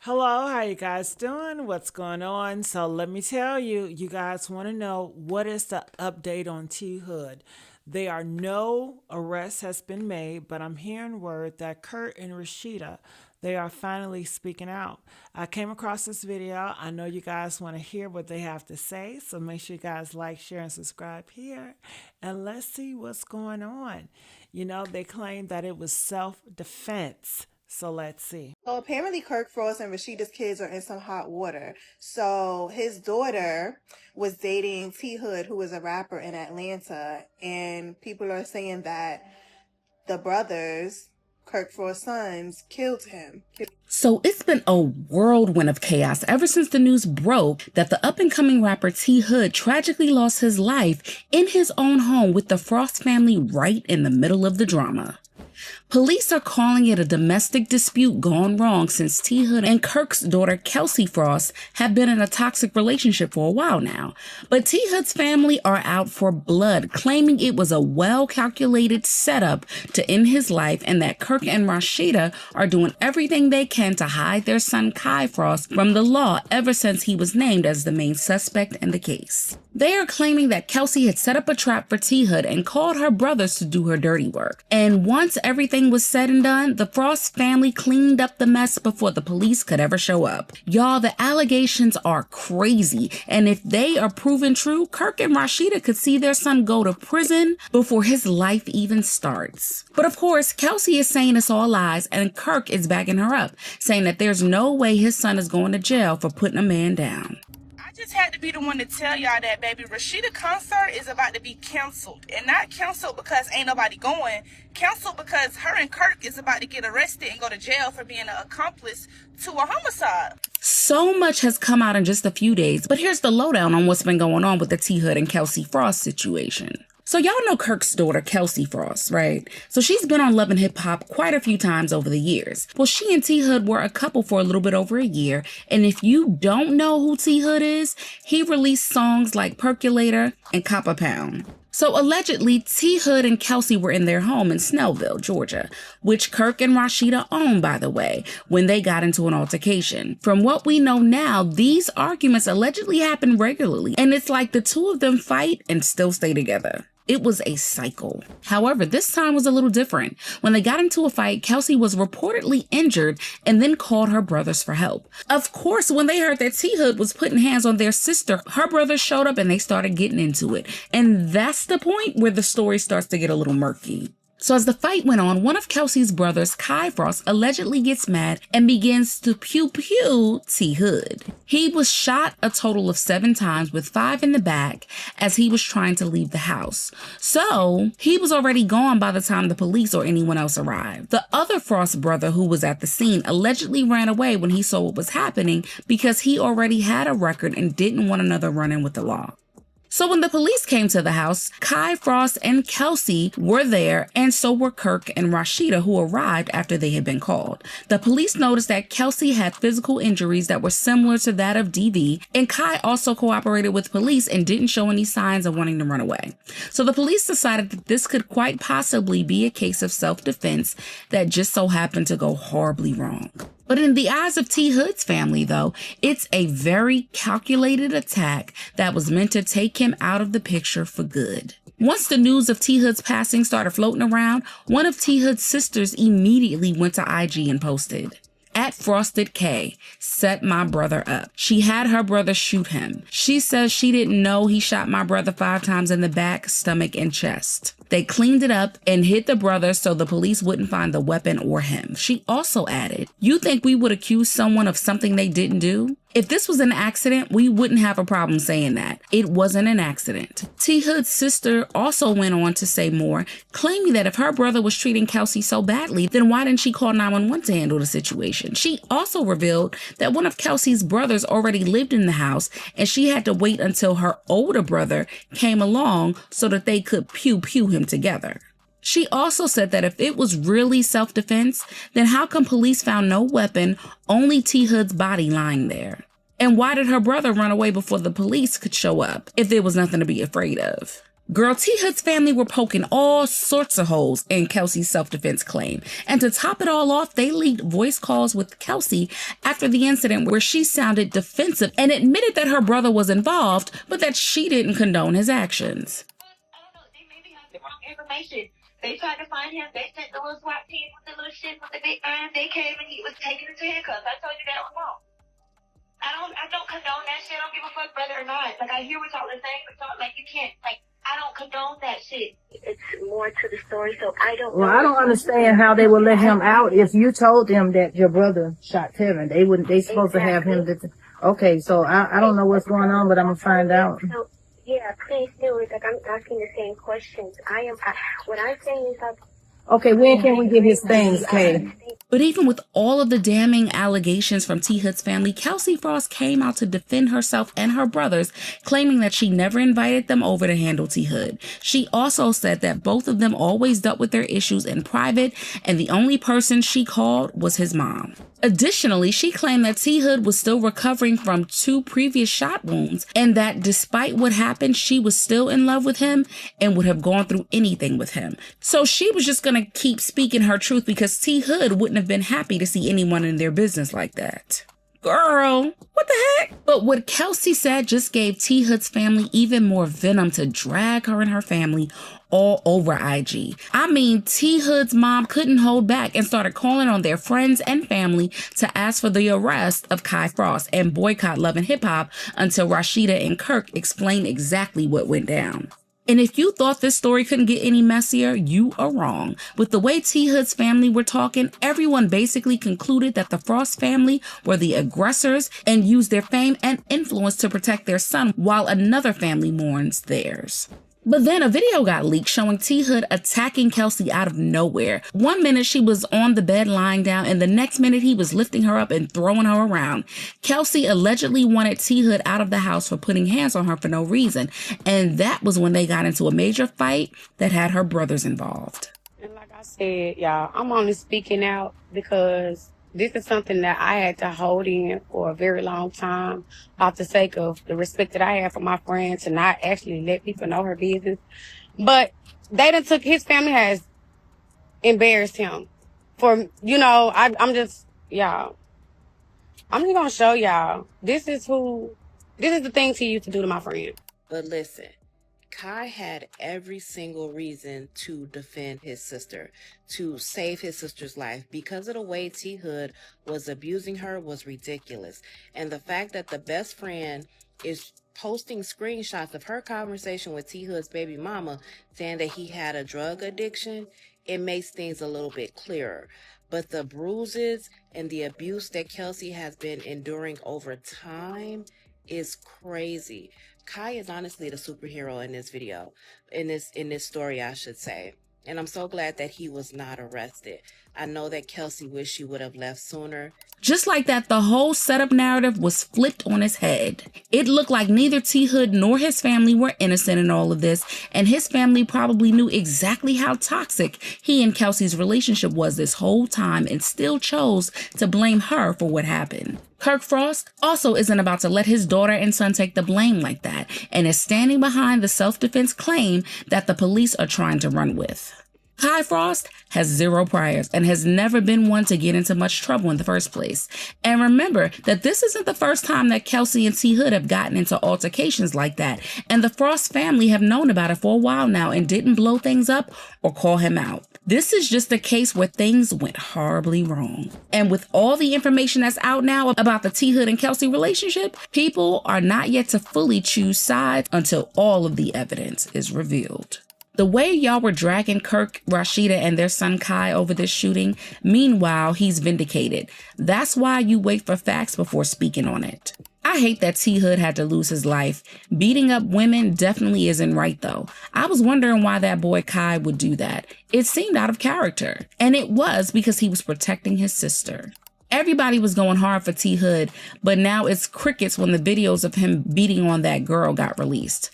Hello, how you guys doing? What's going on? So let me tell you, you guys want to know what is the update on T Hood. There are no arrests has been made, but I'm hearing word that Kurt and Rashida, they are finally speaking out. I came across this video. I know you guys want to hear what they have to say, so make sure you guys like, share, and subscribe here. And let's see what's going on. They claim that it was self-defense. So let's see. So apparently Kirk Frost and Rashida's kids are in some hot water. So his daughter was dating T Hood, who is a rapper in Atlanta, and people are saying that the brothers, Kirk Frost's sons, killed him. So it's been a whirlwind of chaos ever since the news broke that the up-and-coming rapper T Hood tragically lost his life in his own home with the Frost family right in the middle of the drama. Police are calling it a domestic dispute gone wrong since T Hood and Kirk's daughter Kelsie Frost have been in a toxic relationship for a while now. But T Hood's family are out for blood, claiming it was a well-calculated setup to end his life and that Kirk and Rashida are doing everything they can to hide their son Kai Frost from the law ever since he was named as the main suspect in the case. They are claiming that Kelsie had set up a trap for T Hood and called her brothers to do her dirty work. And once everything was said and done, the Frost family cleaned up the mess before the police could ever show up. Y'all, the allegations are crazy, and if they are proven true, Kirk and Rashida could see their son go to prison before his life even starts. But of course, Kelsie is saying it's all lies, and Kirk is backing her up, saying that there's no way his son is going to jail for putting a man down. Just had to be the one to tell y'all that, baby. Rashida concert is about to be canceled. And not canceled because ain't nobody going. Canceled because her and Kirk is about to get arrested and go to jail for being an accomplice to a homicide. So much has come out in just a few days, but here's the lowdown on what's been going on with the T Hood and Kelsie Frost situation. So y'all know Kirk's daughter, Kelsie Frost, right? So she's been on Love and Hip Hop quite a few times over the years. Well, she and T Hood were a couple for a little bit over a year. And if you don't know who T Hood is, he released songs like Percolator and Copper Pound. So allegedly, T Hood and Kelsie were in their home in Snellville, Georgia, which Kirk and Rashida own, by the way, when they got into an altercation. From what we know now, these arguments allegedly happen regularly, and it's like the two of them fight and still stay together. It was a cycle. However, this time was a little different. When they got into a fight, Kelsie was reportedly injured and then called her brothers for help. Of course, when they heard that T Hood was putting hands on their sister, her brothers showed up and they started getting into it. And that's the point where the story starts to get a little murky. So as the fight went on, one of Kelsie's brothers, Kai Frost, allegedly gets mad and begins to pew-pew T Hood. He was shot a total of 7 times with 5 in the back as he was trying to leave the house. So he was already gone by the time the police or anyone else arrived. The other Frost brother who was at the scene allegedly ran away when he saw what was happening because he already had a record and didn't want another run-in with the law. So when the police came to the house, Kai Frost and Kelsie were there, and so were Kirk and Rashida, who arrived after they had been called. The police noticed that Kelsie had physical injuries that were similar to that of DV, and Kai also cooperated with police and didn't show any signs of wanting to run away. So the police decided that this could quite possibly be a case of self-defense that just so happened to go horribly wrong. But in the eyes of T Hood's family, though, it's a very calculated attack that was meant to take him out of the picture for good. Once the news of T Hood's passing started floating around, one of T Hood's sisters immediately went to IG and posted, "At Frosted K, set my brother up. She had her brother shoot him. She says she didn't know he shot my brother 5 times in the back, stomach, and chest. They cleaned it up and hid the brother so the police wouldn't find the weapon or him." She also added, "You think we would accuse someone of something they didn't do? If this was an accident, we wouldn't have a problem saying that. It wasn't an accident." T Hood's sister also went on to say more, claiming that if her brother was treating Kelsie so badly, then why didn't she call 911 to handle the situation? She also revealed that one of Kelsie's brothers already lived in the house, and she had to wait until her older brother came along so that they could pew-pew him together. She also said that if it was really self-defense, then how come police found no weapon, only T Hood's body lying there? And why did her brother run away before the police could show up if there was nothing to be afraid of? Girl, T Hood's family were poking all sorts of holes in Kelsie's self-defense claim. And to top it all off, they leaked voice calls with Kelsie after the incident where she sounded defensive and admitted that her brother was involved, but that she didn't condone his actions. I don't know. They maybe have the wrong information. They tried to find him. They sent the little SWAT team with the little shit with the big iron. They came and he was taken into handcuffs. I told you that was wrong. I don't condone that shit. I don't give a fuck whether or not. Like, I hear what y'all are saying, but y'all, like, you can't, like, I don't condone that shit. It's more to the story, so I don't know. Well, I don't understand how they would let him out if you told them that your brother shot Kevin. They supposed to have him. Okay, so I don't know what's going on, but I'm going to find out. So, yeah, please do it. Like, I'm asking the same questions. What I'm saying is, like, okay, when can we get his things, Kay? But even with all of the damning allegations from T Hood's family, Kelsie Frost came out to defend herself and her brothers, claiming that she never invited them over to handle T Hood. She also said that both of them always dealt with their issues in private, and the only person she called was his mom. Additionally, she claimed that T Hood was still recovering from 2 previous shot wounds, and that despite what happened, she was still in love with him and would have gone through anything with him. So she was just gonna keep speaking her truth because T Hood wouldn't have been happy to see anyone in their business like that. Girl, what the heck? But what Kelsie said just gave T Hood's family even more venom to drag her and her family all over IG. I mean, T Hood's mom couldn't hold back and started calling on their friends and family to ask for the arrest of Kai Frost and boycott Love and Hip Hop until Rashida and Kirk explained exactly what went down. And if you thought this story couldn't get any messier, you are wrong. With the way T Hood's family were talking, everyone basically concluded that the Frost family were the aggressors and used their fame and influence to protect their son while another family mourns theirs. But then a video got leaked showing T Hood attacking Kelsie out of nowhere. One minute she was on the bed lying down, and the next minute he was lifting her up and throwing her around. Kelsie allegedly wanted T Hood out of the house for putting hands on her for no reason. And that was when they got into a major fight that had her brothers involved. And like I said, y'all, I'm only speaking out because this is something that I had to hold in for a very long time out the sake of the respect that I have for my friend to not actually let people know her business. But they done took, his family has embarrassed him for, you know, I'm just gonna show y'all. This is the things he used to do to my friend. But listen, Kai had every single reason to defend his sister, to save his sister's life, because of the way T Hood was abusing her was ridiculous. And the fact that the best friend is posting screenshots of her conversation with T Hood's baby mama saying that he had a drug addiction, it makes things a little bit clearer. But the bruises and the abuse that Kelsie has been enduring over time is crazy. Kai is honestly the superhero in this video, in this story, I should say. And I'm so glad that he was not arrested. I know that Kelsie wished she would have left sooner. Just like that, the whole setup narrative was flipped on its head. It looked like neither T Hood nor his family were innocent in all of this, and his family probably knew exactly how toxic he and Kelsie's relationship was this whole time and still chose to blame her for what happened. Kirk Frost also isn't about to let his daughter and son take the blame like that, and is standing behind the self-defense claim that the police are trying to run with. Kai Frost has 0 priors and has never been one to get into much trouble in the first place. And remember that this isn't the first time that Kelsie and T Hood have gotten into altercations like that, and the Frost family have known about it for a while now and didn't blow things up or call him out. This is just a case where things went horribly wrong. And with all the information that's out now about the T Hood and Kelsie relationship, people are not yet to fully choose sides until all of the evidence is revealed. The way y'all were dragging Kirk, Rashida, and their son Kai over this shooting, meanwhile, he's vindicated. That's why you wait for facts before speaking on it. I hate that T Hood had to lose his life. Beating up women definitely isn't right, though. I was wondering why that boy Kai would do that. It seemed out of character. And it was because he was protecting his sister. Everybody was going hard for T Hood, but now it's crickets when the videos of him beating on that girl got released.